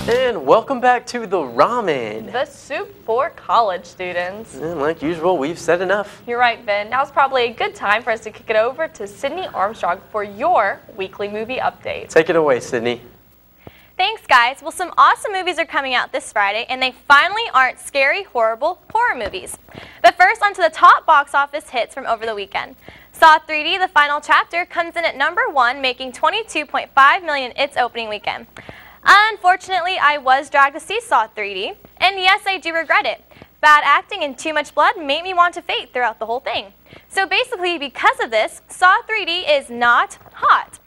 And welcome back to the Ramen. The soup for college students. And like usual, we've said enough. You're right, Ben. Now's probably a good time for us to kick it over to Sydney Armstrong for your weekly movie update. Take it away, Sydney. Thanks, guys. Well, some awesome movies are coming out this Friday, and they finally aren't scary, horrible horror movies. But first, onto the top box office hits from over the weekend. Saw 3D, the final chapter, comes in at #1, making $22.5 million its opening weekend. Unfortunately, I was dragged to see Saw 3D, and yes, I do regret it. Bad acting and too much blood made me want to faint throughout the whole thing. So basically, because of this, Saw 3D is not hot.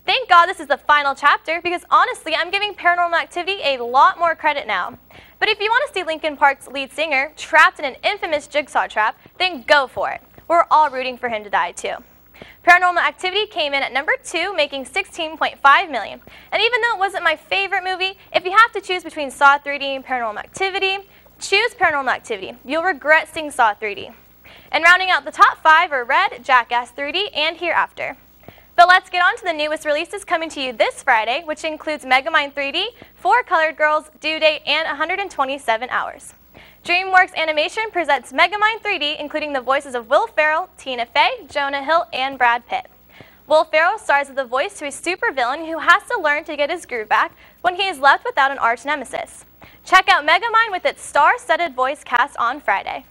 Thank God this is the final chapter, because honestly, I'm giving Paranormal Activity a lot more credit now. But if you want to see Linkin Park's lead singer trapped in an infamous jigsaw trap, then go for it. We're all rooting for him to die too. Paranormal Activity came in at #2, making $16.5 million. And even though it wasn't my favorite movie, if you have to choose between Saw 3D and Paranormal Activity, choose Paranormal Activity. You'll regret seeing Saw 3D. And rounding out the top 5 are Red, Jackass 3D, and Hereafter. But let's get on to the newest releases coming to you this Friday, which includes Megamind 3D, 4 Colored Girls, Due Date, and 127 Hours. DreamWorks Animation presents Megamind 3D, including the voices of Will Ferrell, Tina Fey, Jonah Hill, and Brad Pitt. Will Ferrell stars as the voice to a supervillain who has to learn to get his groove back when he is left without an arch nemesis. Check out Megamind with its star-studded voice cast on Friday.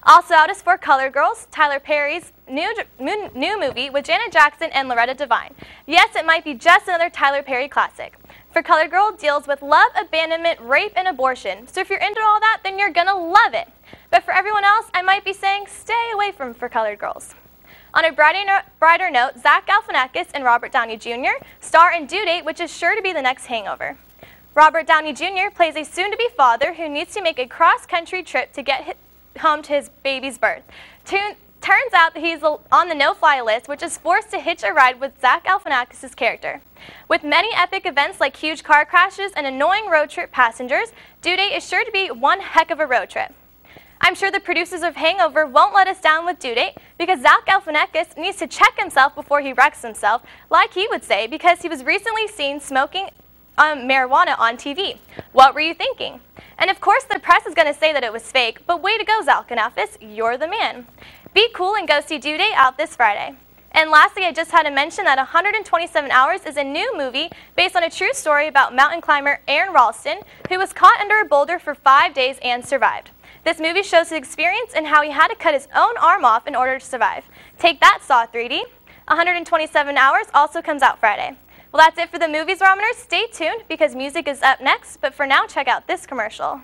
Also out is 4 Colored Girls, Tyler Perry's new movie with Janet Jackson and Loretta Devine. Yes, it might be just another Tyler Perry classic. For Colored Girl deals with love, abandonment, rape, and abortion. So if you're into all that, then you're gonna love it. But for everyone else, I might be saying stay away from For Colored Girls. On a brighter note, Zach Galifianakis and Robert Downey Jr. star in Due Date, which is sure to be the next Hangover. Robert Downey Jr. plays a soon-to-be father who needs to make a cross-country trip to get home to his baby's birth. Turns out that he's on the no-fly list, which is forced to hitch a ride with Zach Galifianakis' character. With many epic events like huge car crashes and annoying road trip passengers, Due Date is sure to be one heck of a road trip. I'm sure the producers of Hangover won't let us down with Due Date, because Zach Galifianakis needs to check himself before he wrecks himself, like he would say, because he was recently seen smoking marijuana on TV. What were you thinking? And of course the press is going to say that it was fake, but way to go, Zach Galifianakis, you're the man. Be cool and go see Due Date out this Friday. And lastly, I just had to mention that 127 Hours is a new movie based on a true story about mountain climber Aaron Ralston, who was caught under a boulder for 5 days and survived. This movie shows his experience and how he had to cut his own arm off in order to survive. Take that, Saw 3D. 127 Hours also comes out Friday. Well, that's it for the movies, Rameners. Stay tuned because music is up next, but for now, check out this commercial.